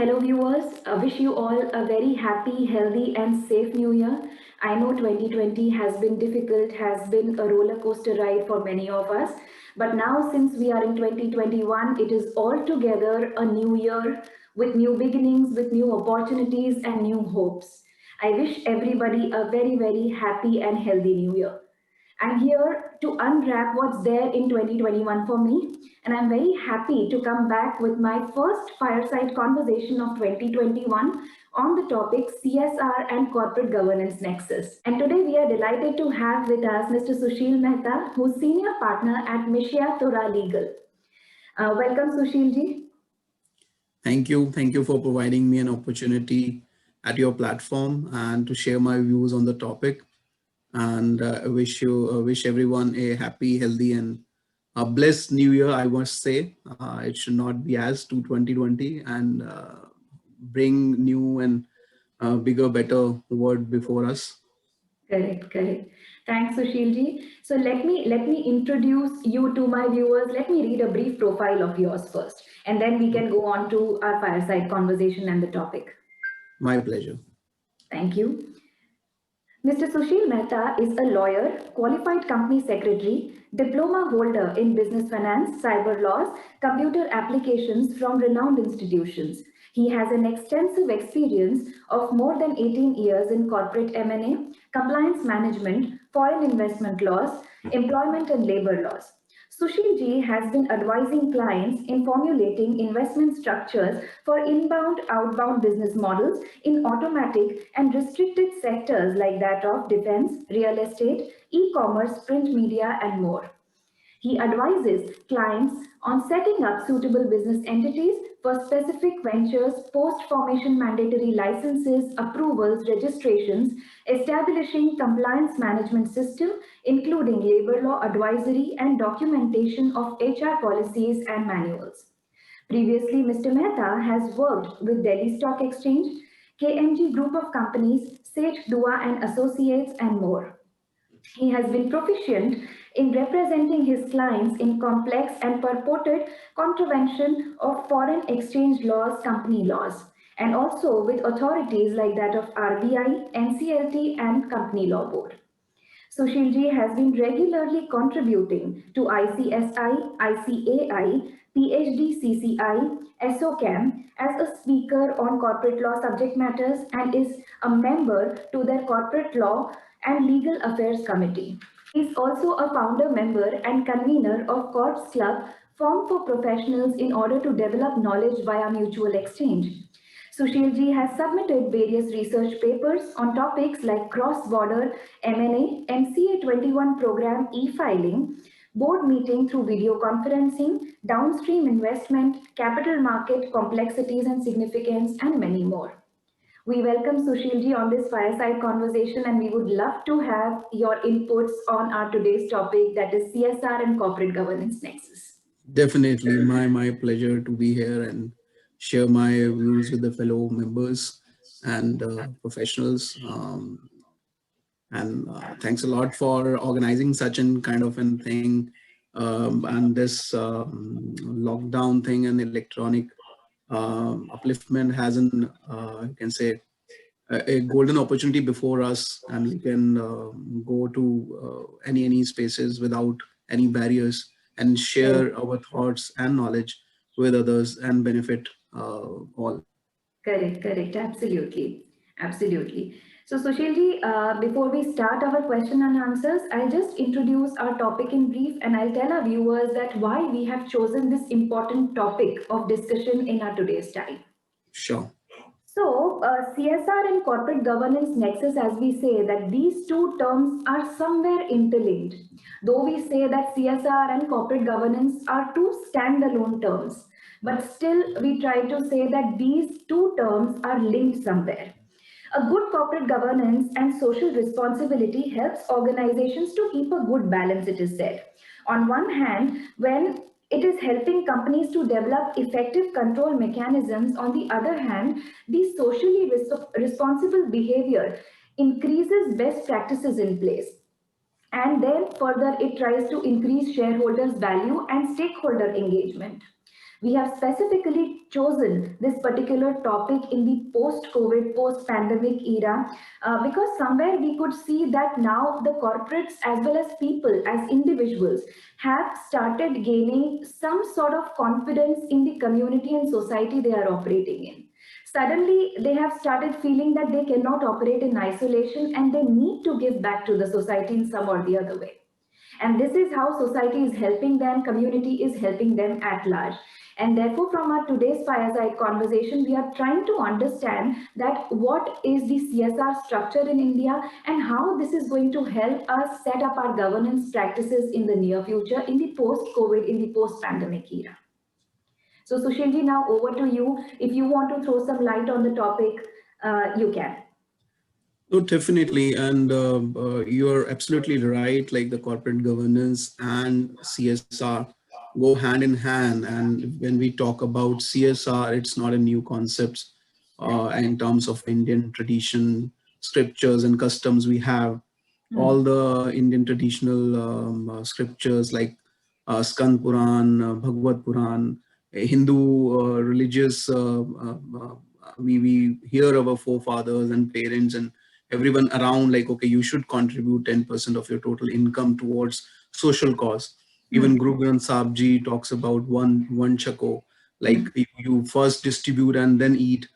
Hello viewers, I wish you all a very happy, healthy and safe new year. I know 2020 has been difficult, has been a roller coaster ride for many of us. But now since we are in 2021, it is altogether a new year with new beginnings, with new opportunities and new hopes. I wish everybody a very, very happy and healthy new year. I'm here to unwrap what's there in 2021 for me, and I'm very happy to come back with my first fireside conversation of 2021 on the topic CSR and Corporate Governance Nexus. And today we are delighted to have with us Mr. Sushil Mehta, who's Senior Partner at Mishya Tora Legal. Welcome, Sushil ji. Thank you. Thank you for providing me an opportunity at your platform and to share my views on the topic. And I wish everyone a happy, healthy, and a blessed new year. I must say, it should not be as to 2020 and bring new and bigger, better word before us. Correct, correct. Thanks, Sushil ji. So let me introduce you to my viewers. Let me read a brief profile of yours first, and then we can go on to our fireside conversation and the topic. My pleasure. Thank you. Mr. Sushil Mehta is a lawyer, qualified company secretary, diploma holder in business finance, cyber laws, computer applications from renowned institutions. He has an extensive experience of more than 18 years in corporate M&A, compliance management, foreign investment laws, employment and labor laws. Sushil ji has been advising clients in formulating investment structures for inbound, outbound business models in automatic and restricted sectors like that of defense, real estate, e-commerce, print media, and more. He advises clients on setting up suitable business entities for specific ventures, post-formation mandatory licenses, approvals, registrations, establishing compliance management system, including labor law advisory and documentation of HR policies and manuals. Previously, Mr. Mehta has worked with Delhi Stock Exchange, KMG Group of Companies, Seth Dua and Associates, and more. He has been proficient in representing his clients in complex and purported contravention of foreign exchange laws, company laws, and also with authorities like that of RBI, NCLT, and Company Law Board. Sushilji has been regularly contributing to ICSI, ICAI, PhD CCI, SOCAM as a speaker on corporate law subject matters and is a member to their corporate law and legal affairs committee. He is also a founder member and convener of Corps Club formed for professionals in order to develop knowledge via mutual exchange. Sushilji has submitted various research papers on topics like cross-border M&A, MCA 21 program e-filing, board meeting through video conferencing, downstream investment, capital market complexities and significance, and many more. We welcome Sushilji on this fireside conversation, and we would love to have your inputs on our today's topic, that is CSR and Corporate Governance Nexus. Definitely, my pleasure to be here and share my views with the fellow members and professionals. And thanks a lot for organizing such an kind of an thing, and this lockdown thing and electronic upliftment has an you can say a golden opportunity before us, and we can go to any spaces without any barriers and share our thoughts and knowledge with others and benefit all. Correct, correct. Absolutely. Absolutely. So, Sushilji, before we start our question and answers, I'll just introduce our topic in brief and I'll tell our viewers that why we have chosen this important topic of discussion in our today's time. Sure. So, CSR and corporate governance nexus, as we say, that these two terms are somewhere interlinked. Though we say that CSR and corporate governance are two standalone terms, but still we try to say that these two terms are linked somewhere. A good corporate governance and social responsibility helps organizations to keep a good balance, it is said. On one hand, when it is helping companies to develop effective control mechanisms, on the other hand, the socially responsible behavior increases best practices in place. And then further, it tries to increase shareholders' value and stakeholder engagement. We have specifically chosen this particular topic in the post-COVID, post-pandemic era because somewhere we could see that now the corporates as well as people, as individuals, have started gaining some sort of confidence in the community and society they are operating in. Suddenly, they have started feeling that they cannot operate in isolation and they need to give back to the society in some or the other way. And this is how society is helping them, community is helping them at large. And therefore, from our today's fireside conversation, we are trying to understand that what is the CSR structure in India and how this is going to help us set up our governance practices in the near future, in the post-COVID, in the post-pandemic era. So Sushilji, now over to you. If you want to throw some light on the topic, you can. No, definitely. And you're absolutely right. Like the corporate governance and CSR go hand in hand. And when we talk about CSR, it's not a new concept Right. in terms of Indian tradition, scriptures, and customs we have. All Hmm. the Indian traditional scriptures like Skand Puran, Bhagavad Puran, Hindu religious, we hear our forefathers and parents and everyone around like, okay, you should contribute 10% of your total income towards social cause. Hmm. Even Guru Granth Sahib Ji talks about one chako, Hmm. like you first distribute and then eat.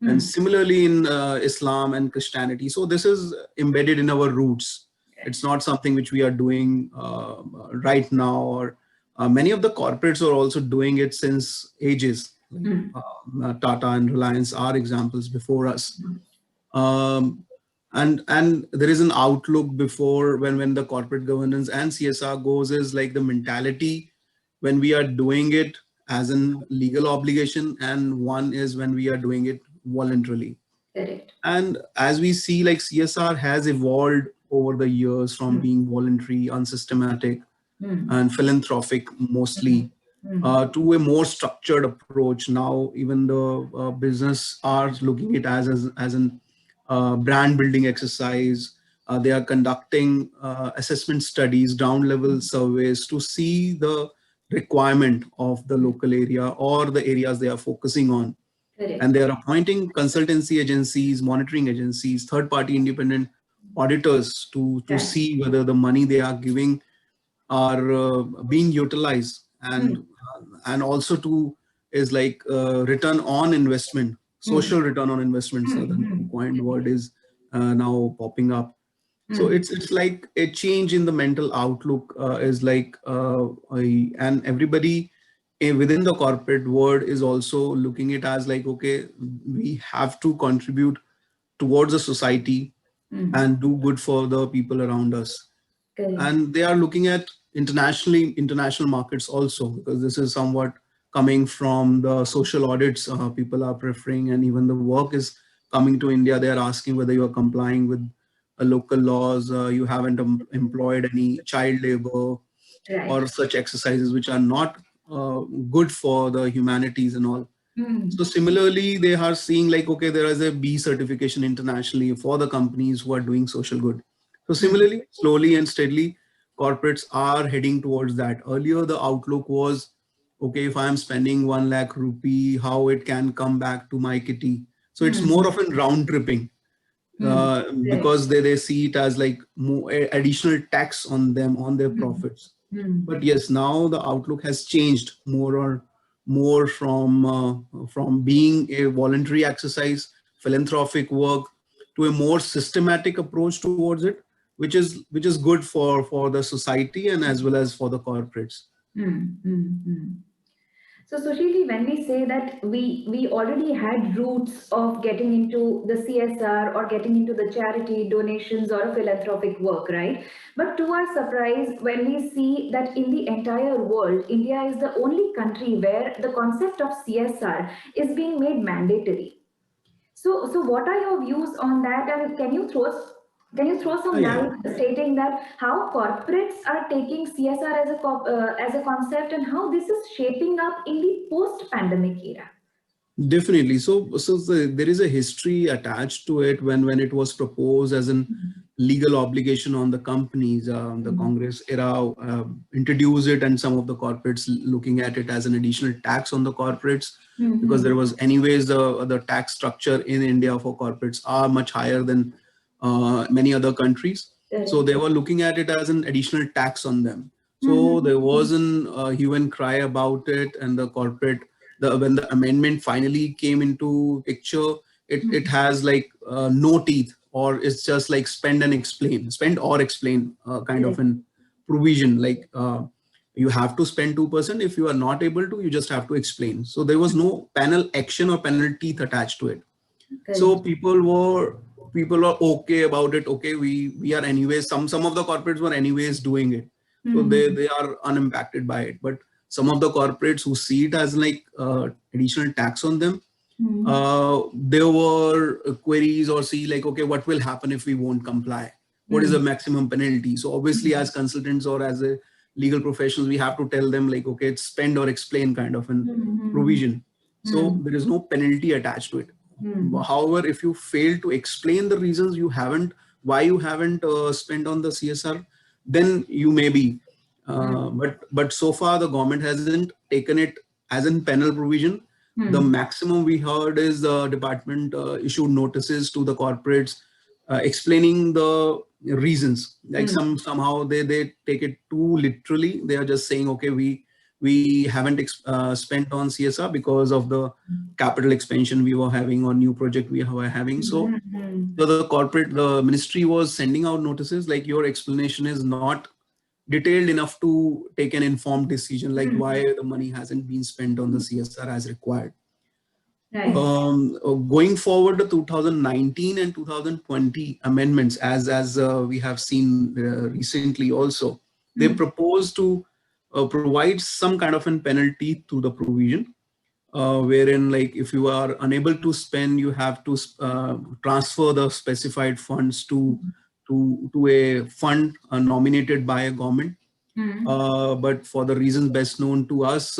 And Hmm. similarly in Islam and Christianity. So this is embedded in our roots. It's not something which we are doing right now, or many of the corporates are also doing it since ages. Like Hmm. Tata and Reliance are examples before us. Um, and there is an outlook before when the corporate governance and CSR goes is like the mentality when we are doing it as an legal obligation, and one is when we are doing it voluntarily. Correct. And as we see, like CSR has evolved over the years from Hmm. being voluntary, unsystematic, Hmm. and philanthropic Hmm. mostly, Hmm. to a more structured approach. Now even the business are looking it as an brand building exercise. They are conducting assessment studies, ground level surveys to see the requirement of the local area or the areas they are focusing on. And Correct. they are appointing consultancy agencies, monitoring agencies, third party independent auditors to Right. see whether the money they are giving are being utilized, Hmm. and also to is like return on investment, Hmm. social return on investments. Hmm. The new Hmm. coined word is now popping up. So Hmm. it's like a change in the mental outlook is like and everybody within the corporate world is also looking it as like, okay, we have to contribute towards the society Hmm. and do good for the people around us. Correct. And they are looking at international markets also, because this is somewhat coming from the social audits people are preferring, and even the work is coming to India. They are asking whether you are complying with local laws, you haven't employed any child labor Right. or such exercises which are not good for the humanities and all. Hmm. So similarly, they are seeing like, okay, there is a B certification internationally for the companies who are doing social good. So Hmm. similarly, slowly and steadily, corporates are heading towards that. Earlier, the outlook was, okay, if I'm spending 1 lakh rupee, how it can come back to my kitty. So it's Hmm. more of a round tripping Hmm. Correct. because they see it as like more additional tax on them, on their Hmm. profits. Hmm. But yes, now the outlook has changed more from being a voluntary exercise, philanthropic work, to a more systematic approach towards it, which is good for the society and as well as for the corporates. Hmm. Hmm. Hmm. So Sushili, when we say that we already had roots of getting into the CSR or getting into the charity donations or philanthropic work, right? But to our surprise, when we see that in the entire world, India is the only country where the concept of CSR is being made mandatory. So what are your views on that? And can you throw Oh, some yeah. light stating that how corporates are taking CSR as a concept and how this is shaping up in the post-pandemic era? Definitely. There is a history attached to it when it was proposed as an legal obligation on the companies. The Mm-hmm. Congress era introduced it, and some of the corporates looking at it as an additional tax on the corporates, because there Mm-hmm. was anyways the tax structure in India for corporates are much higher than many other countries. So Correct. they were looking at it as an additional tax on them. So there Mm-hmm. was an hue and cry about it, and the corporate, when the amendment finally came into picture, it has like no teeth, or it's just like spend or explain kind of Correct. an provision, like you have to spend 2%. If you are not able to, you just have to explain. So there was no penal action or penal teeth attached to it. So Correct. people are okay about it. Okay, we are anyways, some of the corporates were anyways doing it, so Mm-hmm. they are unimpacted by it. But some of the corporates who see it as like additional tax on them, Mm-hmm. there were queries or see like, okay, what will happen if we won't comply? What is the maximum penalty? So obviously, as consultants or as a legal professionals, we have to tell them like, okay, it's spend or explain kind of an Mm-hmm. provision. So there is no penalty attached to it. Mm-hmm. However, if you fail to explain the reasons you haven't, why you haven't spent on the CSR, then you may be. But so far the government hasn't taken it as in penal provision. The Mm-hmm. maximum we heard is the department issued notices to the corporates explaining the reasons. Like somehow they take it too literally. They are just saying, okay, we haven't spent on CSR because of the capital expansion we were having, or new project we were having. So Mm-hmm. the ministry was sending out notices like, your explanation is not detailed enough to take an informed decision, like why Mm-hmm. the money hasn't been spent on the CSR as required. Right. Going forward, the 2019 and 2020 amendments, as we have seen recently also, they Mm-hmm. propose to provide some kind of an penalty through the provision, wherein like if you are unable to spend, you have to transfer the specified funds to a fund nominated by a government. But for the reasons best known to us,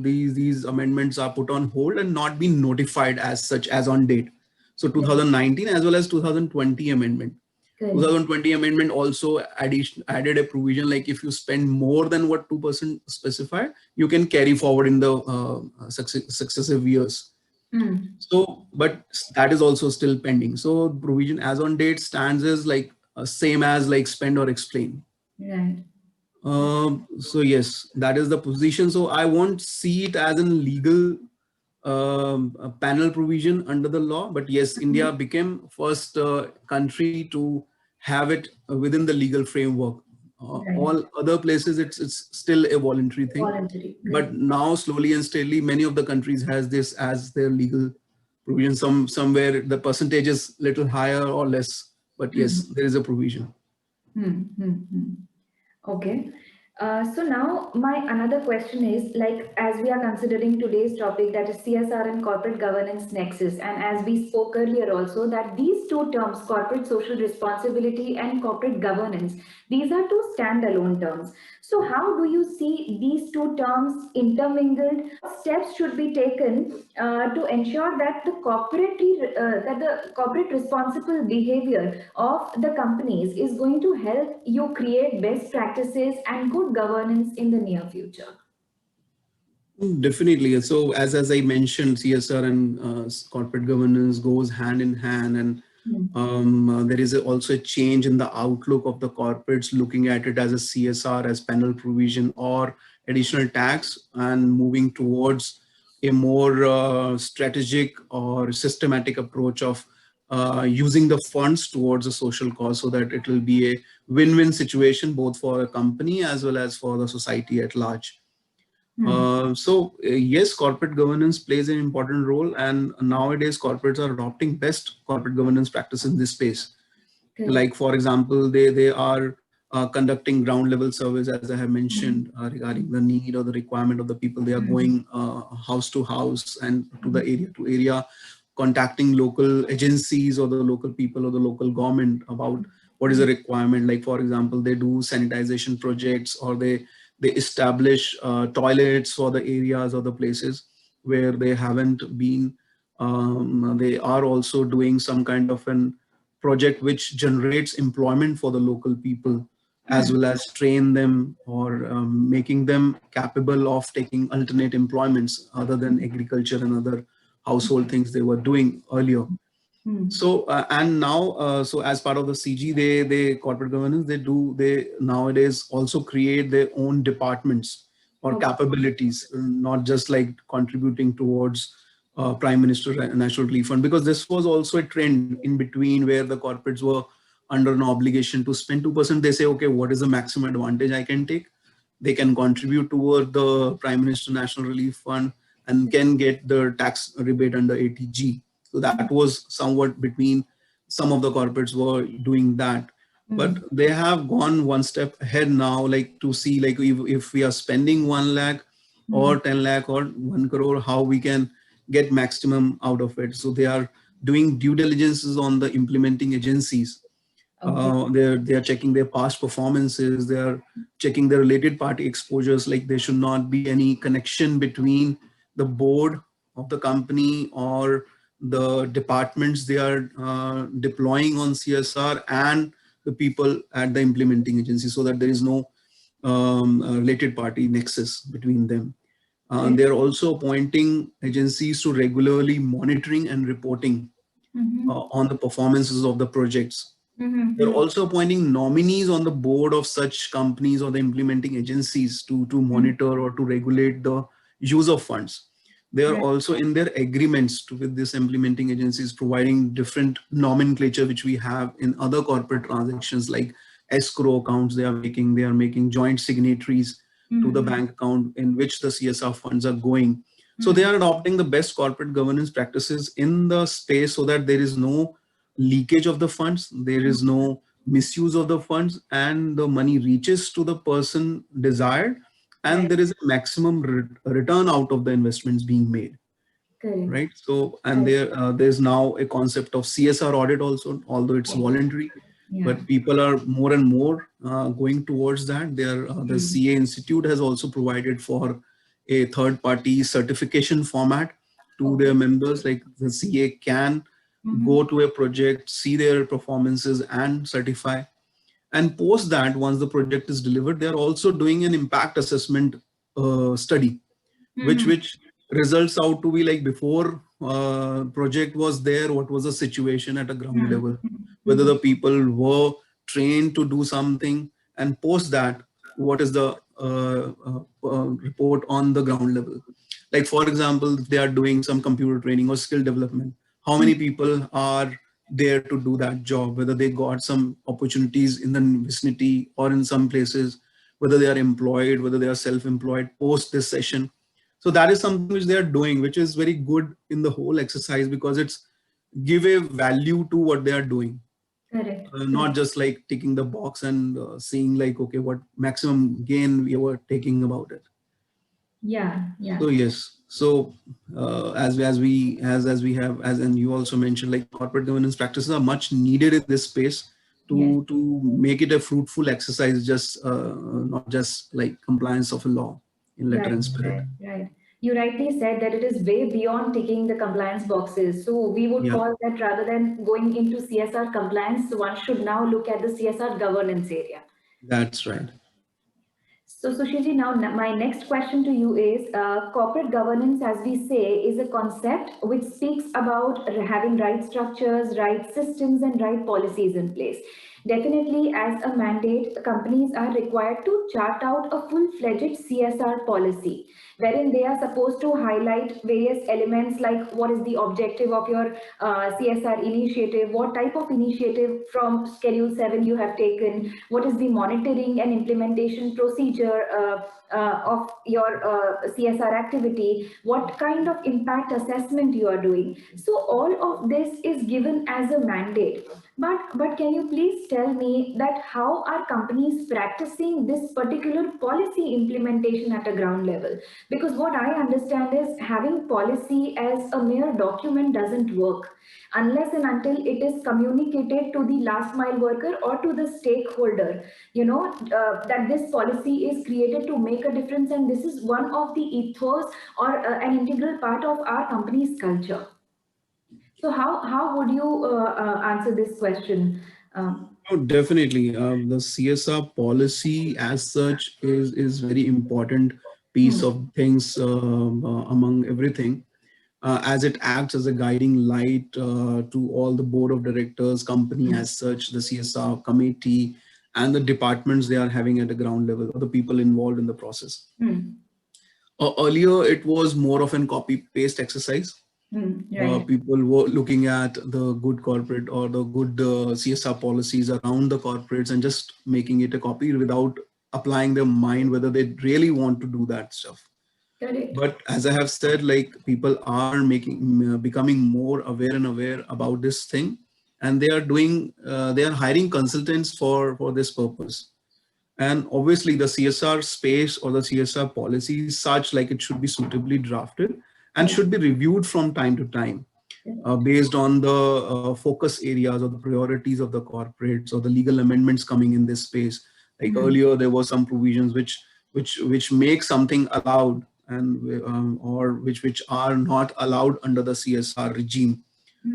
these amendments are put on hold and not been notified as such as on date. So Right. 2019 as well as 2020 amendment. Correct. 2020 amendment also added a provision like, if you spend more than what 2% specified, you can carry forward in the successive years. Mm. So, but that is also still pending. So provision as on date stands as like same as like spend or explain. Right. So yes, that is the position. So I won't see it as a legal a panel provision under the law, but yes, India became first country to have it within the legal framework. Right. All other places, it's still a voluntary thing, Voluntary. but Correct. now slowly and steadily, many of the countries has this as their legal provision. Somewhere the percentage is little higher or less, but yes, Mm-hmm. there is a provision. Mm-hmm. Okay. So now my another question is, like, as we are considering today's topic, that is CSR and corporate governance nexus, and as we spoke earlier also, that these two terms, corporate social responsibility and corporate governance, these are two standalone terms. So how do you see these two terms intermingled? Steps should be taken to ensure that the corporate responsible behavior of the companies is going to help you create best practices and good governance in the near future. Definitely. So as I mentioned, CSR and corporate governance goes hand in hand, and Hmm. there is also a change in the outlook of the corporates looking at it as a CSR, as penal provision or additional tax, and moving towards a more strategic or systematic approach of using the funds towards a social cause, so that it will be a win-win situation both for a company as well as for the society at large. Hmm. Yes, corporate governance plays an important role, and nowadays corporates are adopting best corporate governance practices in this space. Correct. Like for example, they are conducting ground level surveys, as I have Hmm. mentioned, regarding the need or the requirement of the people. They are Hmm. going house to house and to area, contacting local agencies or the local people or the local government about what is the requirement. Like for example, they do sanitization projects, or they establish toilets for the areas or the places. where they haven't been. They are also doing some kind of an project which generates employment for the local people, as well as train them or making them capable of taking alternate employments other than agriculture and other household things they were doing earlier. So and now, so as part of the CG, they corporate governance, they nowadays also create their own departments or Okay. capabilities, not just like contributing towards Prime Minister National Relief Fund, because this was also a trend in between where the corporates were under an obligation to spend 2%. They say, okay, what is the maximum advantage I can take? They can contribute toward the Prime Minister National Relief Fund and can get the tax rebate under 80G. So that was somewhat between, some of the corporates were doing that, but they have gone one step ahead now, like to see like if we are spending 1 lakh or 10 lakh or 1 crore, how we can get maximum out of it. So they are doing due diligences on the implementing agencies. They are checking their past performances. They are checking the related party exposures. Like there should not be any connection between the board of the company or the departments they are deploying on CSR and the people at the implementing agency, so that there is no related party nexus between them. Right. They are also appointing agencies to regularly monitoring and reporting on the performances of the projects. They're also appointing nominees on the board of such companies or the implementing agencies to monitor or to regulate the use of funds. They are Right. also in their agreements with this implementing agencies providing different nomenclature which we have in other corporate transactions like escrow accounts they are making joint signatories to the bank account in which the CSR funds are going. So they are adopting the best corporate governance practices in the space so that there is no leakage of the funds, there is no misuse of the funds, and the money reaches to the person desired, and Right. there is a maximum return out of the investments being made. Correct. Right. So, and Right. there's now a concept of CSR audit also, although it's Yes. voluntary, Yeah. but people are more and more going towards that. The CA Institute has also provided for a third party certification format to their Okay. members. Like the CA can go to a project, see their performances and certify. And post that, once the project is delivered, they're also doing an impact assessment study, which results out to be like before project was there, what was the situation at a ground level, whether the people were trained to do something, and post that, what is the report on the ground level. Like for example, if they are doing some computer training or skill development, how many people are there to do that job, whether they got some opportunities in the vicinity or in some places, whether they are employed, whether they are self-employed post this session. So that is something which they are doing, which is very good in the whole exercise because it's give a value to what they are doing, Correct. not just like ticking the box and seeing like, okay, what maximum gain we were taking about it. Yeah. Yeah. So yes, so as we have, as and you also mentioned, like corporate governance practices are much needed in this space Yes. to make it a fruitful exercise, just not just like compliance of a law in letter Right, and spirit. right, right. You rightly said that it is way beyond ticking the compliance boxes. So we would Yeah, call that rather than going into CSR compliance, one should now look at the CSR governance area. that's right. So, Sushilji, now my next question to you is corporate governance, as we say, is a concept which speaks about having right structures, right systems, and right policies in place. Definitely, as a mandate, companies are required to chart out a full fledged CSR policy, wherein they are supposed to highlight various elements like what is the objective of your CSR initiative, what type of initiative from Schedule 7 you have taken, what is the monitoring and implementation procedure of your CSR activity, what kind of impact assessment you are doing. So all of this is given as a mandate. But can you please tell me that how are companies practicing this particular policy implementation at a ground level? Because what I understand is having policy as a mere document doesn't work unless and until it is communicated to the last mile worker or to the stakeholder. That this policy is created to make a difference, and this is one of the ethos or an integral part of our company's culture. So how would you answer this question? Um, Oh, definitely. The CSR policy as such is very important piece hmm, of things among everything, as it acts as a guiding light to all the board of directors, company hmm, as such, the CSR committee, and the departments they are having at the ground level, or the people involved in the process. hmm, Earlier, it was more of an copy paste exercise. right. People were looking at the good corporate or the good CSR policies around the corporates and just making it a copy without applying their mind whether they really want to do that stuff. Correct. But as I have said, like people are becoming more aware and aware about this thing, and they are hiring consultants for this purpose. And obviously, the CSR space or the CSR policy is such like it should be suitably drafted and Correct. should be reviewed from time to time Correct. based on the focus areas or the priorities of the corporates or the legal amendments coming in this space. Like Hmm, earlier, there were some provisions which make something allowed and or which are not allowed under the CSR regime.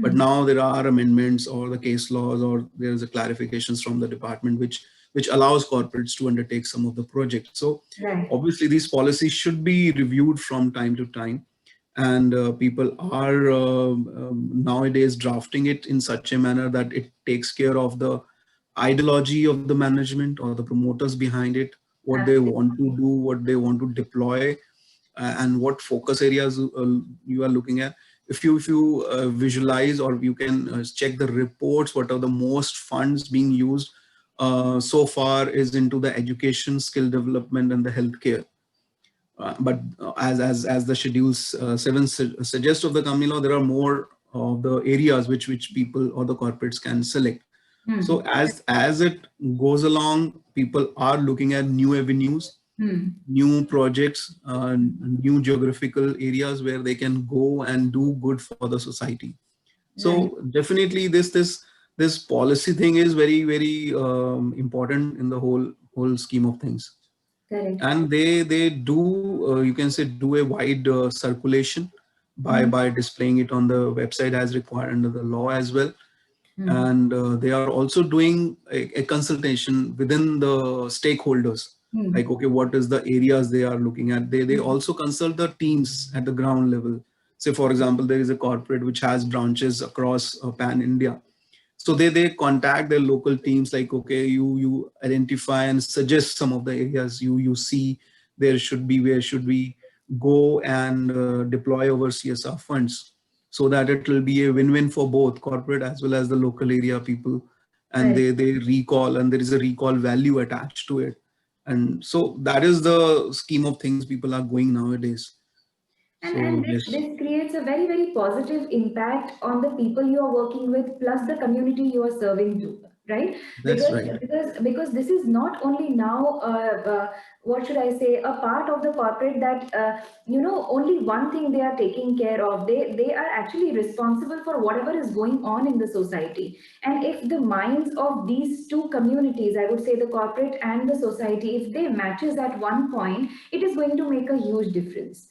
But hmm, now there are amendments or the case laws or there's a clarifications from the department which allows corporates to undertake some of the projects. So right. obviously these policies should be reviewed from time to time, and people are nowadays drafting it in such a manner that it takes care of the ideology of the management or the promoters behind it, what they Absolutely. want to do, what they want to deploy, and what focus areas you are looking at. If you visualize or you can check the reports, what are the most funds being used so far is into the education, skill development, and the healthcare. But as the schedules 7 suggest of the company law, there are more of the areas which people or the corporates can select. So Hmm, as it goes along, people are looking at new avenues, hmm, new projects, new geographical areas where they can go and do good for the society. right. So definitely this policy thing is very important in the whole scheme of things. Correct. And they do you can say do a wide circulation Hmm, by displaying it on the website as required under the law as well. hmm, And they are also doing a consultation within the stakeholders, hmm, like okay, what is the areas they are looking at. They hmm, also consult the teams at the ground level. Say for example, there is a corporate which has branches across pan India, so they contact their local teams, like okay, you identify and suggest some of the areas you see there should be, where should we go and deploy our CSR funds, so that it will be a win-win for both corporate as well as the local area people. And right. they recall, and there is a recall value attached to it. And so that is the scheme of things people are going nowadays. And So this yes, creates a very, very positive impact on the people you are working with, plus the community you are serving to, right? that's right. Because this is not only now, what should I say, a part of the corporate that, only one thing they are taking care of. They are actually responsible for whatever is going on in the society. And if the minds of these two communities, I would say the corporate and the society, if they matches at one point, it is going to make a huge difference.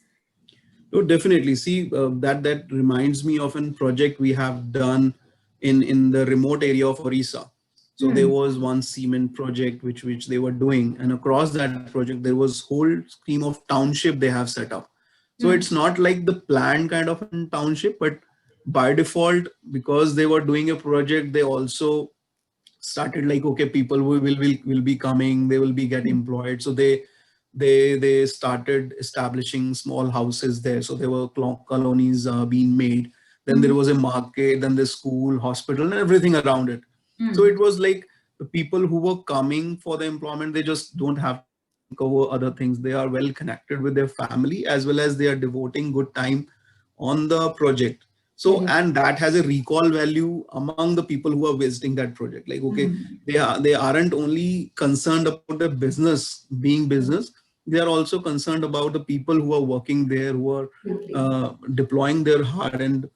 No, definitely. See, that reminds me of a project we have done in the remote area of Orissa. So there Hmm. was one cement project which they were doing, and across that project there was whole scheme of township they have set up. So Hmm. it's not like the planned kind of a township, but by default, because they were doing a project, they also started like okay, people will be coming, they will be get Hmm. employed. So they started establishing small houses there, so there were colonies being made. Then there Hmm. was a market, then the school, hospital, and everything around it. So Hmm. it was like the people who were coming for the employment, they just don't have to think over other things. They are well connected with their family, as well as they are devoting good time on the project. So, and that has a recall value among the people who are visiting that project. Like, okay, they aren't only concerned about the business being business, they are also concerned about the people who are working there, who are deploying their heart and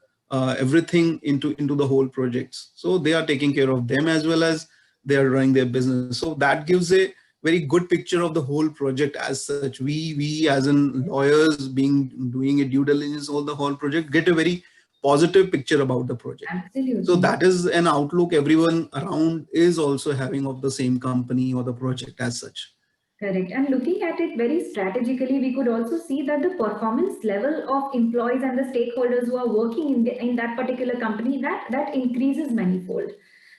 everything into the whole projects. So they are taking care of them as well as they are running their business. So that gives a very good picture of the whole project as such. We as in lawyers being doing a due diligence all the whole project get a very positive picture about the project. So Absolutely. that is an outlook everyone around is also having of the same company or the project as such. Correct. And looking at it very strategically, we could also see that the performance level of employees and the stakeholders who are working in that particular company, that increases manifold.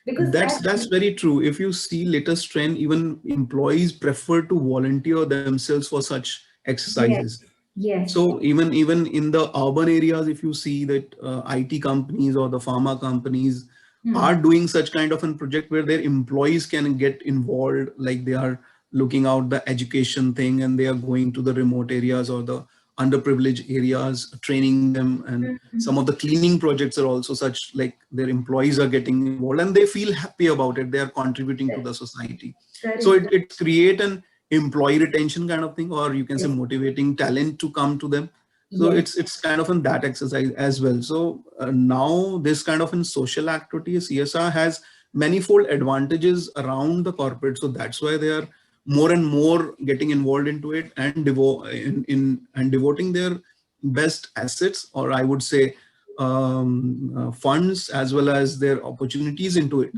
Because That's very true. If you see latest trend, even employees prefer to volunteer themselves for such yes, exercises. yes. So even in the urban areas, if you see that IT companies or the pharma companies are doing such kind of a project where their employees can get involved, like they are looking out the education thing and they are going to the remote areas or the underprivileged areas, training them, and some of the cleaning projects are also such like their employees are getting involved and they feel happy about it. They are contributing to Yes. the society. So Correct. it create an employee retention kind of thing, or you can say Yes. motivating talent to come to them. So Yes. it's kind of in that exercise as well. So now this kind of in social activity, CSR has manifold advantages around the corporate. So that's why they are more and more getting involved into it and devoting their best assets, or I would say funds as well as their opportunities into it.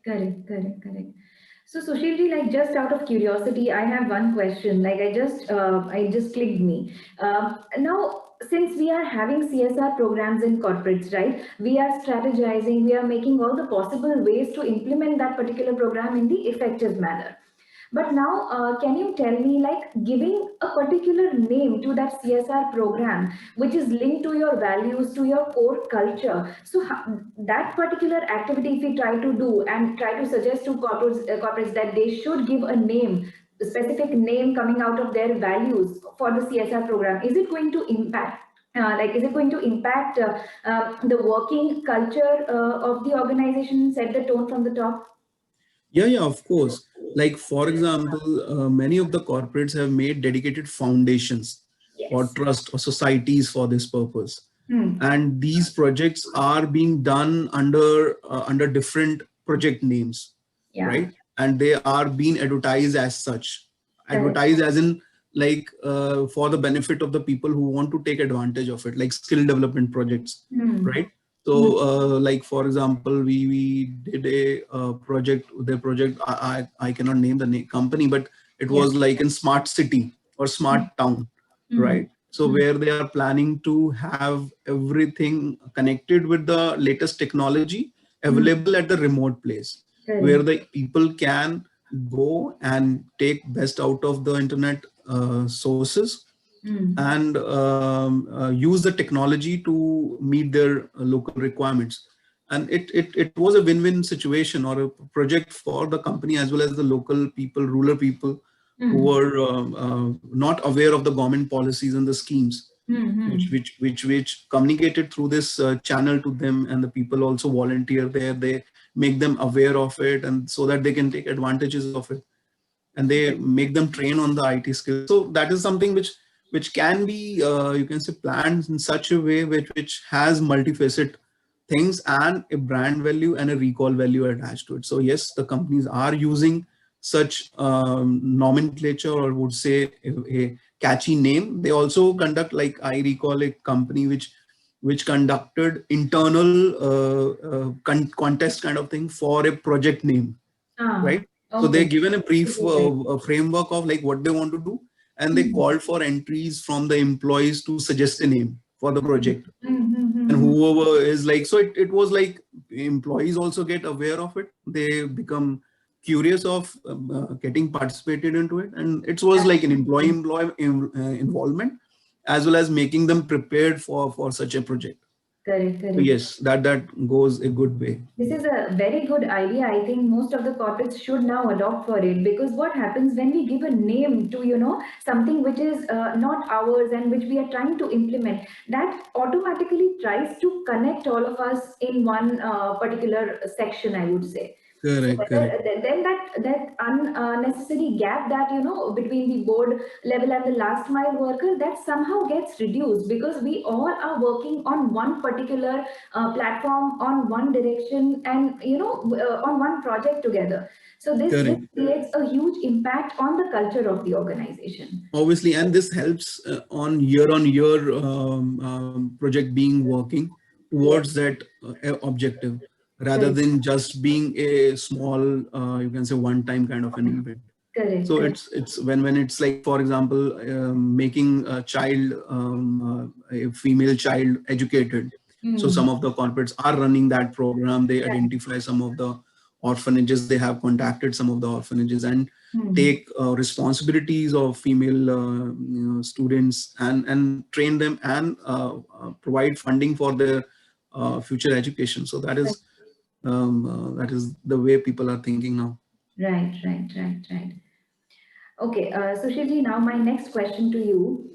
Correct, correct, correct. So Sushilji, like just out of curiosity, I have one question. Like I just clicked me. Now, since we are having CSR programs in corporates, right? We are strategizing. We are making all the possible ways to implement that particular program in the effective manner. But now, can you tell me, like, giving a particular name to that CSR program, which is linked to your values, to your core culture? So, that particular activity, if we try to do and try to suggest to corporates that they should give a name, a specific name coming out of their values for the CSR program, is it going to impact? Is it going to impact the working culture of the organization, set the tone from the top? Yeah, of course. Like for example, many of the corporates have made dedicated foundations or Yes. trust or societies for this purpose, Hmm. and these projects are being done under different project names, Yeah. right? And they are being advertised as such, Correct. advertised as in like for the benefit of the people who want to take advantage of it, like skill development projects, Hmm. right? So Hmm. like for example, we did a project, the project I cannot name the company, but it Yeah. was like in smart city or smart town, Hmm. right? So Hmm. where they are planning to have everything connected with the latest technology Hmm. available at the remote place, where Correct. the people can go and take best out of the internet sources Hmm. and use the technology to meet their local requirements. And it was a win-win situation or a project for the company as well as the local people, rural people who Hmm. were not aware of the government policies and the schemes, Hmm. Hmm. which communicated through this channel to them, and the people also volunteer there. They make them aware of it, and so that they can take advantages of it, and they make them train on the IT skills. So that is something which can be you can say planned in such a way which has multifaceted things and a brand value and a recall value attached to it. So yes, the companies are using such nomenclature, or would say a catchy name. They also conduct, like I recall a company which conducted internal contest kind of thing for a project name, Ah. right? So they're Okay. given a brief Right. framework of like what they want to do, and they Hmm. called for entries from the employees to suggest a name for the Hmm. project. Hmm. Hmm. And Hmm. whoever is like, so it was like employees also get aware of it. They become curious of getting participated into it, and it was like an Hmm. employee involvement as well as making them prepared for such a project. Correct, So correct. yes, that goes a good way. This is a very good idea. I think most of the corporates should now adopt for it, because what happens when we give a name to, something which is not ours and which we are trying to implement, that automatically tries to connect all of us in one particular section, I would say. So Correct, correct, then that unnecessary gap that, between the board level and the last mile worker, that somehow gets reduced, because we all are working on one particular platform, on one direction, and on one project together. So this correct. creates a huge impact on the culture of the organization. Obviously, and this helps on year project being working Yes, towards that objective, rather correct, than just being a small, you can say, one time kind of an event. correct, So correct. it's when it's like, for example, making a child, a female child educated. So Hmm. some of the corporates are running that program. They Right. identify some of the orphanages. They have contacted some of the orphanages and Hmm. take responsibilities of female students, and train them, and provide funding for their future education. So that is the way people are thinking now. Right, right, right, right. Okay, Sushilji, now my next question to you.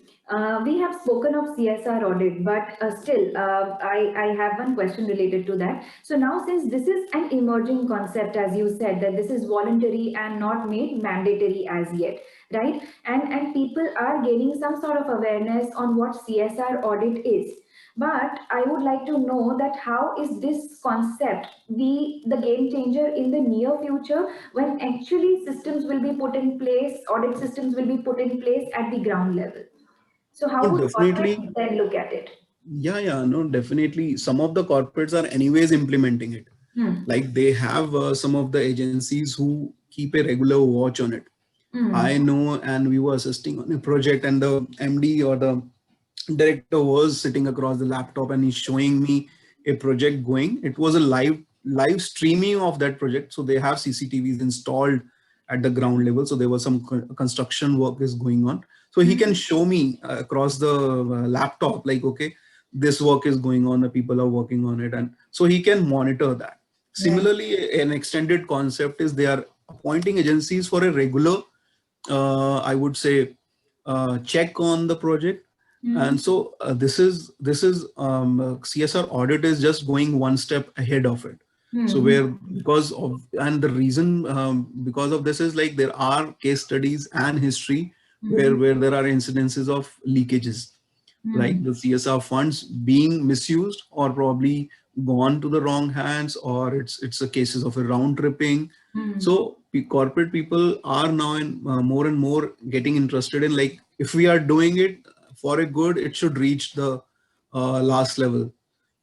We have spoken of CSR audit, but still, I have one question related to that. So now, since this is an emerging concept, as you said, that this is voluntary and not made mandatory as yet, right? And people are gaining some sort of awareness on what CSR audit is. But I would like to know that how is this concept be the game changer in the near future, when actually systems will be put in place, audit systems will be put in place at the ground level. So how No, would definitely. corporates then look at it? Yeah, no, definitely. Some of the corporates are anyways implementing it. Hmm. Like they have some of the agencies who keep a regular watch on it. Hmm. I know, and we were assisting on a project, and the MD or the director was sitting across the laptop, and he's showing me a project going. It was a live streaming of that project. So they have CCTVs installed at the ground level. So there was some construction work is going on. So he can Hmm. show me across the laptop, like, okay, this work is going on, the people are working on it, and so he can monitor that. Right. Similarly, an extended concept is they are appointing agencies for a regular, I would say, check on the project. Hmm. And so CSR audit is just going one step ahead of it. So Hmm. where, because of, and the reason because of this is like there are case studies and history Hmm. where there are incidences of leakages, Hmm. like the CSR funds being misused or probably gone to the wrong hands, or it's a cases of a round tripping. Hmm. So corporate people are now in more and more getting interested in, like, if we are doing it for a good, it should reach the last level,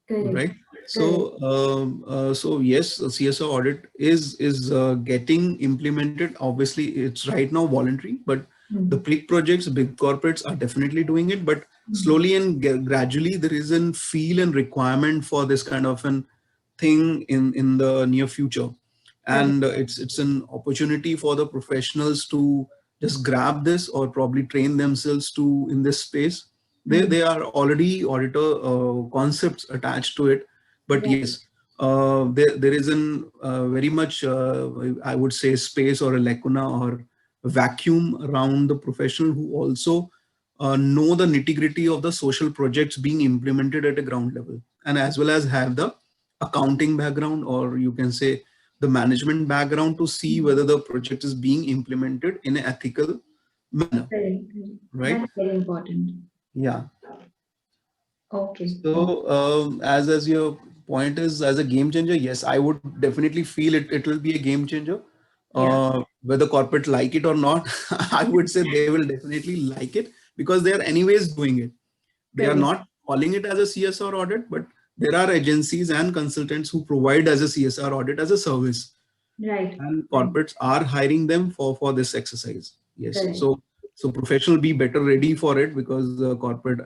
Correct. right? Correct. So yes, a CSR audit is getting implemented. Obviously, it's right now voluntary, but the Hmm. big projects, big corporates are definitely doing it. But Hmm. slowly and gradually, there is a feel and requirement for this kind of an thing in the near future, Correct. and it's an opportunity for the professionals to just grab this, or probably train themselves to in this space. Hmm. They are already auditor concepts attached to it, but Right. yes, there is an very much, I would say, space or a lacuna or a vacuum around the professional who also know the nitty gritty of the social projects being implemented at a ground level, and as well as have the accounting background, or you can say the management background, to see Hmm. whether the project is being implemented in an ethical manner, Correct. Correct. right? That's very important. Yeah. Okay. Okay. So, as your point is as a game changer, yes, I would definitely feel it will be a game changer. Yeah. Whether corporate like it or not, I would say they will definitely like it, because they are anyways doing it. They are Correct. not calling it as a CSR audit, but there are agencies and consultants who provide as a CSR audit as a service, Right. and Right. corporates are hiring them for this exercise. Yes, Correct. so professional be better ready for it, because corporate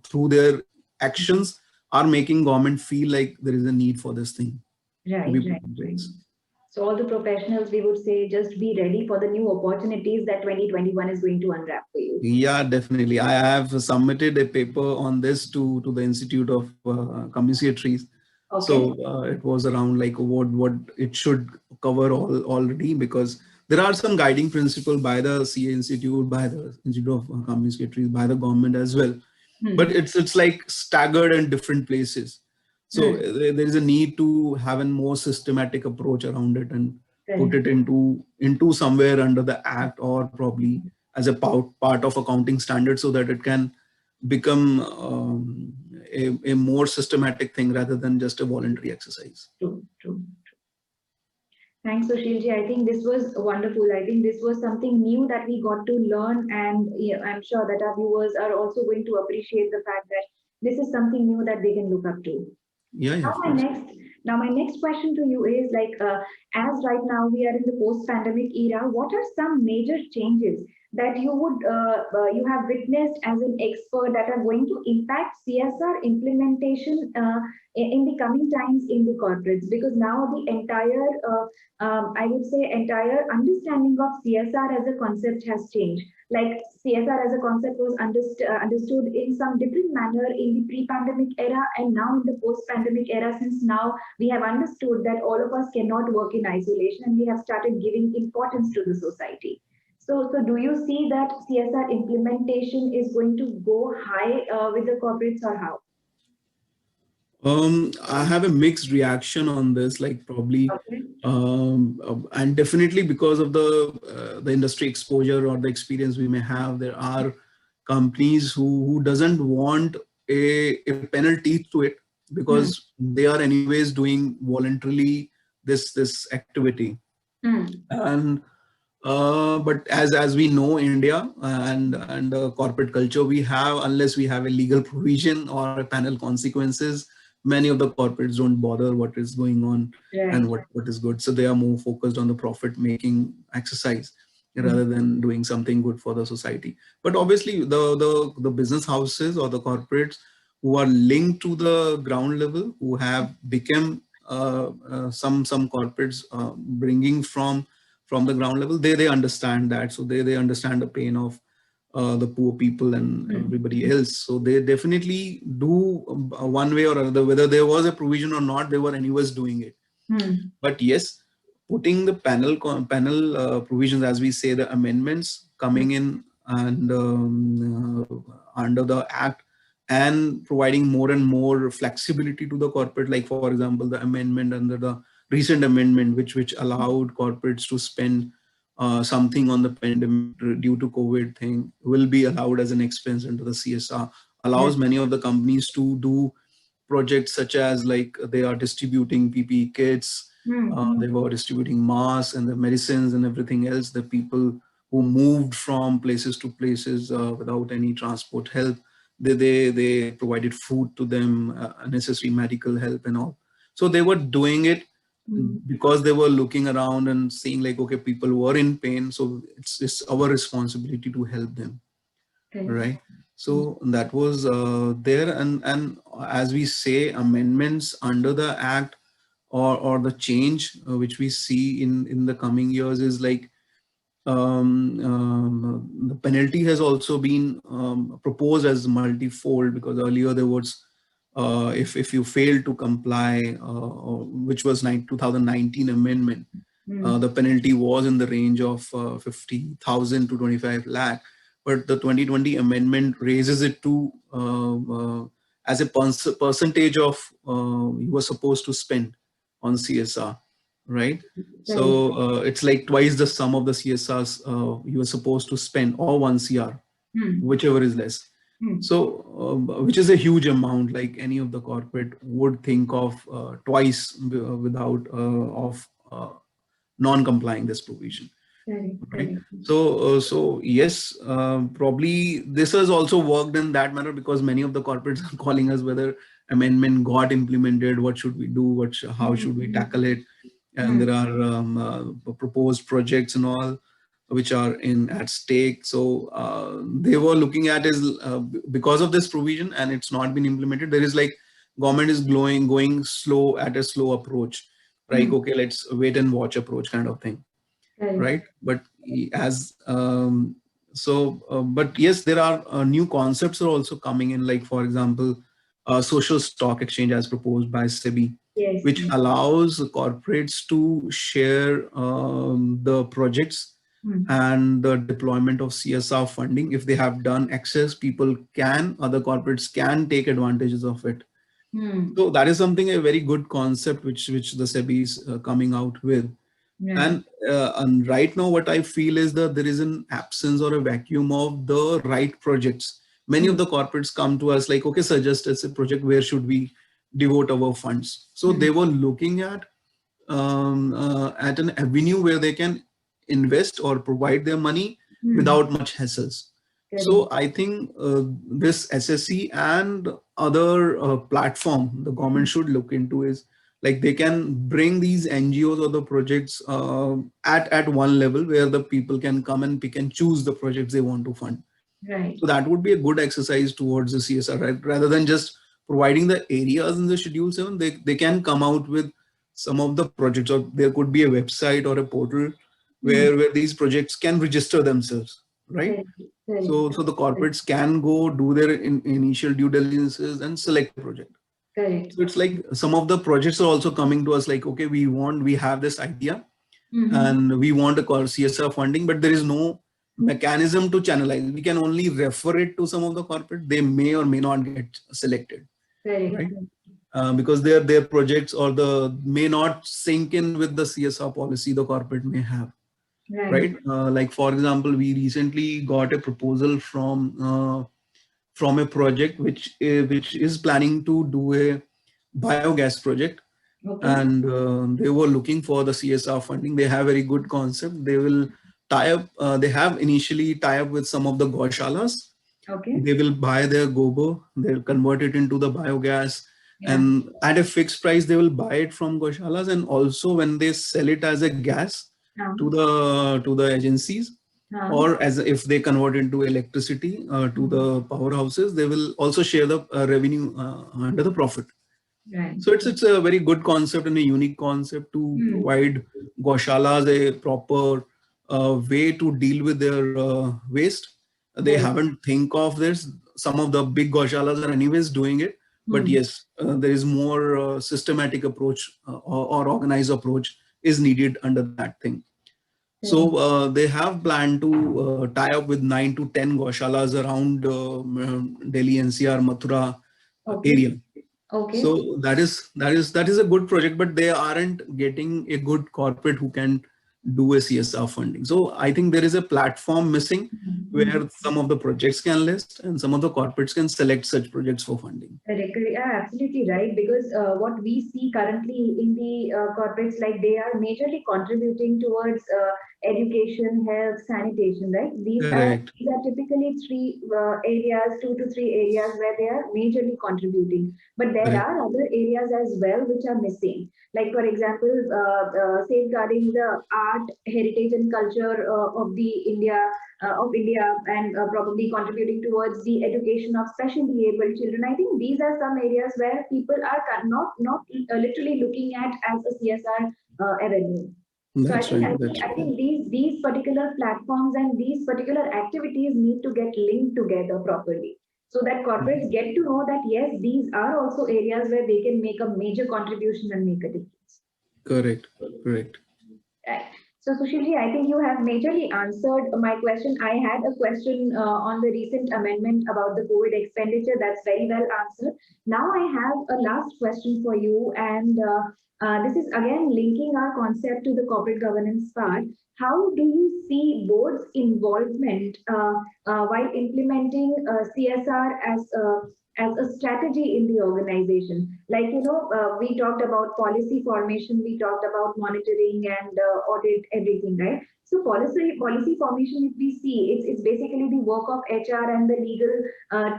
through their actions are making government feel like there is a need for this thing to be Right. put Right. in Right. place. So all the professionals, we would say, just be ready for the new opportunities that 2021 is going to unwrap for you. Yeah, definitely. I have submitted a paper on this to the Institute of Commissary. Okay. So it was around like what it should cover already, because there are some guiding principle by the CA Institute, by the Institute of Commissary, by the government as well. But Hmm. it's like staggered in different places. So Hmm. there is a need to have a more systematic approach around it and put Correct. it into somewhere under the act, or probably as a part of accounting standard, so that it can become a more systematic thing rather than just a voluntary exercise. True. True. Thanks, Sushilji. I think this was wonderful. I think this was something new that we got to learn, and yeah, I'm sure that our viewers are also going to appreciate the fact that this is something new that they can look up to. Yeah, yeah, Now of my course. next, now my next question to you is like, as right now we are in the post-pandemic era, what are some major changes that you have witnessed as an expert that are going to impact CSR implementation in the coming times in the corporates? Because now the entire, I would say, entire understanding of CSR as a concept has changed. Like CSR as a concept was understood in some different manner in the pre-pandemic era, and now in the post-pandemic era, since now we have understood that all of us cannot work in isolation, and we have started giving importance to the society. So do you see that CSR implementation is going to go high with the corporates, or how? I have a mixed reaction on this, like probably, Okay. and definitely because of the industry exposure or the experience we may have, there are companies who doesn't want a penalty to it, Hmm. because they are anyways doing voluntarily this activity. Hmm. And but as we know, India and the corporate culture we have, unless we have a legal provision or a panel consequences, many of the corporates don't bother what is going on and Right. what is good. So they are more focused on the profit making exercise Hmm. rather than doing something good for the society. But obviously, the business houses or the corporates who are linked to the ground level, who have become some corporates bringing from the ground level, they understand that. So they understand the pain of the poor people and Hmm. everybody else. So they definitely do, one way or another, whether there was a provision or not, they were anyways doing it. Hmm. But yes, putting the panel provisions, as we say, the amendments coming in and under the act, and providing more and more flexibility to the corporate, like for example the amendment under the recent amendment which allowed corporates to spend something on the pandemic due to COVID thing, will be allowed as an expense into the CSR, Right. allows many of the companies to do projects such as like they are distributing PPE kits, Hmm. they were distributing masks and the medicines and everything else. The people who moved from places to places without any transport help, they provided food to them, necessary medical help and all. So they were doing it Hmm. because they were looking around and seeing like, okay, people were in pain, so it's our responsibility to help them, Correct. right? So that was there. And as we say, amendments under the act, or the change which we see in the coming years is like, the penalty has also been proposed as multifold, because earlier there was, if you fail to comply, which was 2019 amendment, Hmm. the penalty was in the range of 50,000 to 25 lakh. But the 2020 amendment raises it to as a percentage of you were supposed to spend on CSR, right? Correct. So it's like twice the sum of the CSRs you were supposed to spend, or 1 CR, Hmm. whichever is less. Hmm. So, which is a huge amount, like any of the corporate would think of twice without of non-complying this provision, Correct. right? Correct. So yes, probably this has also worked in that manner, because many of the corporates are calling us whether amendment got implemented, what should we do, how Hmm. should we tackle it, and Hmm. there are proposed projects and all which are in at stake. So they were looking at is because of this provision and it's not been implemented, there is like government is going slow, at a slow approach, like, okay, let's wait and watch approach kind of thing, Correct. right? But as but yes, there are new concepts are also coming in, like for example, social stock exchange as proposed by SEBI, Yes. which allows corporates to share the projects Hmm. and the deployment of CSR funding. If they have done access, other corporates can take advantages of it. Hmm. So that is something, a very good concept which the SEBI is coming out with. Right. And right now, what I feel is that there is an absence or a vacuum of the right projects. Many of Hmm. the corporates come to us like, okay, suggest us a project, where should we devote our funds? So Hmm. they were looking at an avenue where they can invest or provide their money Hmm. without much hassles. Correct. So I think this SSC and other platform the Hmm. government should look into is, like, they can bring these NGOs or the projects at one level where the people can come and pick and choose the projects they want to fund. Right. So that would be a good exercise towards the CSR, right? Rather than just providing the areas in the Schedule 7, they can come out with some of the projects, or there could be a website or a portal Hmm. where these projects can register themselves, right? Correct. Correct. So the Correct. corporates can go do their initial due diligences and select a project. Correct. So it's like some of the projects are also coming to us like, okay, we have this idea Mm-hmm. and we want a CSR funding, but there is no mechanism to channelize. We can only refer it to some of the corporate. They may or may not get selected, Correct. right? Because their projects or the may not sync in with the CSR policy the corporate may have, Right. right? Like for example, we recently got a proposal from a project which is planning to do a biogas project, Okay. and they were looking for the CSR funding. They have very good concept. They will tie up. They have initially tie up with some of the gaushalas. Okay. They will buy their gobar. They'll convert it into the biogas, Yeah. and at a fixed price, they will buy it from gaushalas. And also, when they sell it as a gas Um, to the agencies, um, or as if they convert into electricity to mm, the powerhouses, they will also share the revenue under the profit. right. So it's a very good concept and a unique concept to Hmm. provide gaushalas a proper way to deal with their waste. They Right. haven't think of this. Some of the big gaushalas are anyways doing it, but Hmm. yes, there is more systematic approach or organized approach is needed under that thing. Correct. So they have planned to tie up with 9 to 10 gaushalas around Delhi, NCR, Mathura Okay. area. Okay. So that is a good project, but they aren't getting a good corporate who can do a CSR funding. So I think there is a platform missing Hmm. where some of the projects can list and some of the corporates can select such projects for funding. Correct. Correct. Yeah, absolutely right. Because what we see currently in the corporates, like they are majorly contributing towards education, health, sanitation, right? Correct. These are typically three areas, 2 to 3 areas where they are majorly contributing. But there Correct. are other areas as well which are missing. Like for example, safeguarding the art, heritage, and culture of India, and probably contributing towards the education of specially abled children. I think these are some areas where people are not literally looking at as a CSR avenue. So I That's think right. I think That's I right. think these particular platforms and these particular activities need to get linked together properly, so that corporates get to know that yes, these are also areas where they can make a major contribution and make a difference. Correct. Correct. Right. So, Sushilji, I think you have majorly answered my question. I had a question on the recent amendment about the COVID expenditure. That's very well answered. Now, I have a last question for you, and this is again linking our concept to the corporate governance part. How do you see board's involvement while implementing CSR as a strategy in the organization? Like, we talked about policy formation, we talked about monitoring and audit, everything, right? So policy formation, if we see, it's basically the work of HR and the legal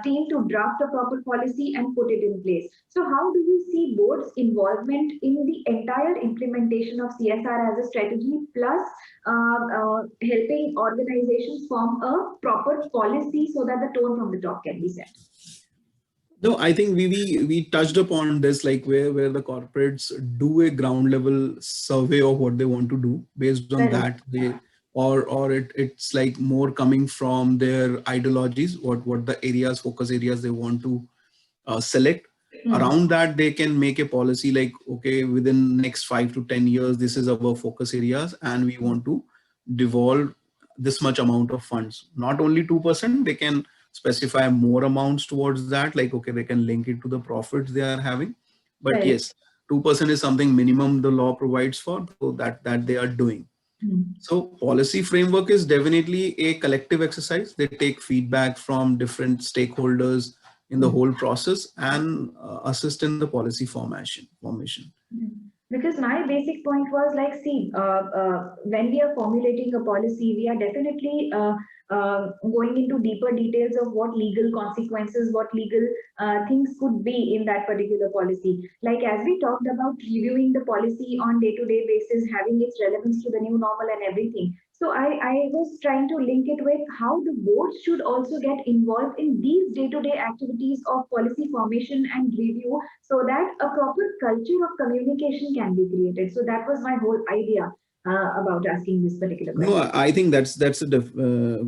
team to draft a proper policy and put it in place. So how do you see board's involvement in the entire implementation of CSR as a strategy, plus helping organizations form a proper policy so that the tone from the top can be set? No, I think we touched upon this, like where the corporates do a ground level survey of what they want to do. Based on Correct. that, they or it's like more coming from their ideologies, what the areas, focus areas they want to select. Hmm. Around that, they can make a policy like, okay, within next 5 to 10 years, this is our focus areas, and we want to devolve this much amount of funds. Not only 2%, they can specify more amounts towards that. Like, okay, they can link it to the profits they are having. But Correct. yes, 2% is something minimum the law provides for, so that they are doing. Hmm. So policy framework is definitely a collective exercise. They take feedback from different stakeholders in the Hmm. whole process and assist in the policy formation. Mm. Because my basic point was like, see, when we are formulating a policy, we are definitely going into deeper details of what legal consequences, what legal things could be in that particular policy. Like as we talked about reviewing the policy on day-to-day basis, having its relevance to the new normal and everything. So I was trying to link it with how the boards should also get involved in these day-to-day activities of policy formation and review so that a proper culture of communication can be created. So that was my whole idea about asking this particular No, question. I think that's a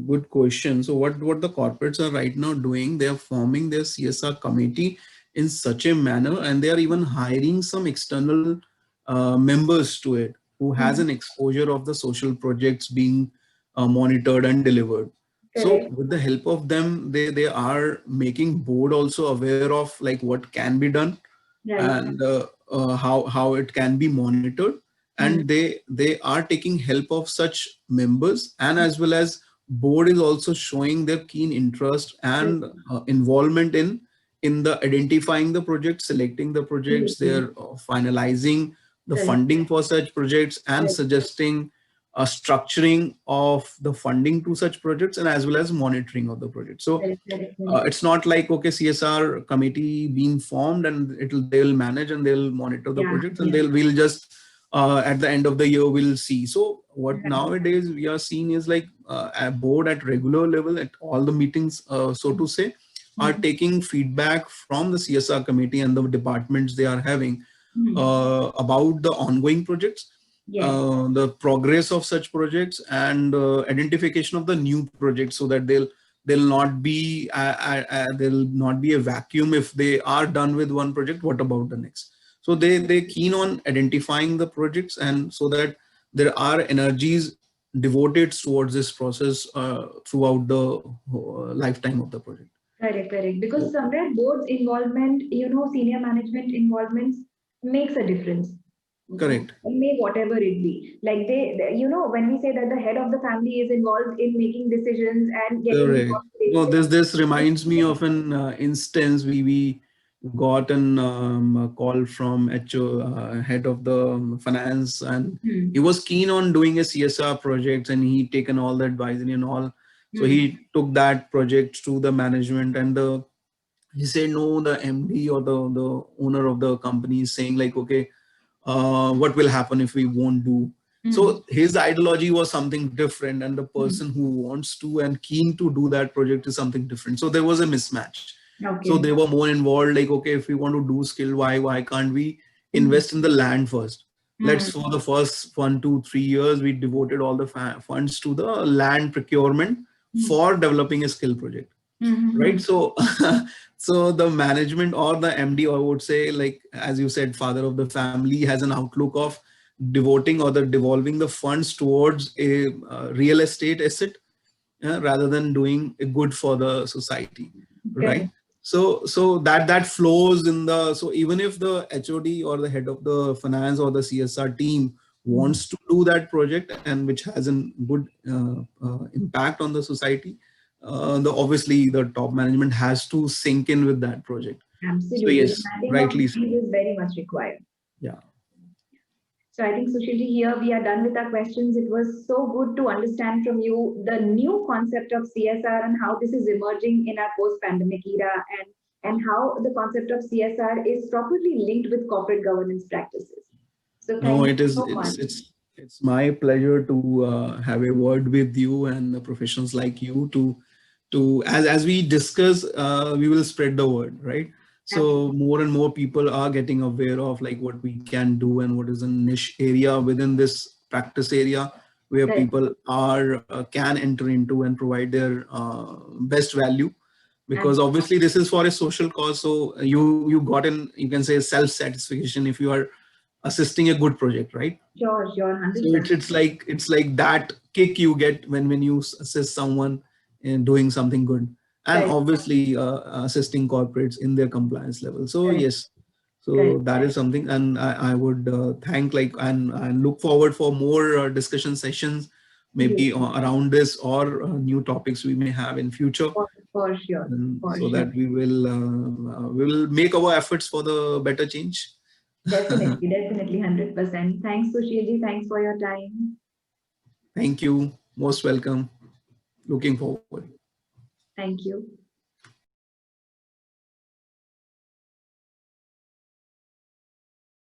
good question. So what the corporates are right now doing, they are forming their CSR committee in such a manner, and they are even hiring some external members to it who has Mhm. an exposure of the social projects being monitored and delivered. So Correct. with the help of them, they are making board also aware of like what can be done, Right. and how it can be monitored, Hmm. and they are taking help of such members, and as well as board is also showing their keen interest Right. and involvement in the identifying the projects, selecting the projects, Absolutely. they're finalizing the Correct. funding for such projects and Correct. suggesting a structuring of the funding to such projects, and as well as monitoring of the project. So Correct. Correct. Correct. it's not like, okay, CSR committee being formed and they'll manage and they'll monitor the Yeah. projects, and Yeah. we'll just at the end of the year we'll see. So what Right. nowadays we are seeing is like a board at regular level at all the meetings, so to say, are Hmm. taking feedback from the CSR committee and the departments they are having Hmm. about the ongoing projects, Yes. the progress of such projects, and identification of the new projects, so that there'll not be a vacuum. If they are done with one project, what about the next? So they keen on identifying the projects, and so that there are energies devoted towards this process throughout the lifetime of the project. Correct. Correct. Because So somewhere board's involvement, senior management involvement makes a difference. correct. May whatever it be, like when we say that the head of the family is involved in making decisions and getting Correct. involved No, in this reminds me of an instance. We got a call from HO, head of the finance, and he Hmm. was keen on doing a CSR project, and he taken all the advisory and all. So Hmm. he took that project to the management, and he said no. The MD or the owner of the company is saying like, okay, what will happen if we won't do. Hmm. So his ideology was something different, and the Hmm. person who wants to and keen to do that project is something different. So there was a mismatch. So Okay. they were more involved, like, okay, if we want to do skill, why can't we Hmm. invest in the land first? Let's, Hmm. for the first 1 2 3 years, we devoted all the funds to the land procurement Hmm. for developing a skill project, Hmm. Hmm. right? So so the management or the MD, I would say, like as you said, father of the family, has an outlook of devoting or the devolving the funds towards a real estate asset, rather than doing a good for the society, right? Correct. So that flows in the, so even if the HOD or the head of the finance or the CSR team Hmm. wants to do that project, and which has a good impact on the society, the obviously the top management has to sink in with that project. So Absolutely. The yes, mapping of rightly so. minds is very much required. Yeah. So I think, Sushilji, here we are done with our questions. It was so good to understand from you the new concept of CSR and how this is emerging in our post-pandemic era, and how the concept of CSR is properly linked with corporate governance practices. So No, thank you it is. so much. It's my pleasure to have a word with you and the professionals like you to as we discuss, we will spread the word, right? So more and more people are getting aware of like what we can do and what is a niche area within this practice area where Correct. people are can enter into and provide their best value, because Absolutely. obviously this is for a social cause. So you got in, you can say, self satisfaction if you are assisting a good project, right? Sure, sure, So 100%. it's like that kick you get when you assist someone in doing something good, and Correct, obviously assisting corporates in their compliance level. So correct, yes, so correct. that is something, and I would thank like and look forward for more discussion sessions, maybe Absolutely. around this or new topics we may have in future, For sure, for so sure. that we will make our efforts for the better change. Definitely, definitely, 100%. Thanks, Sushilji. Thanks for your time. Thank you, most welcome. Looking forward. Thank you.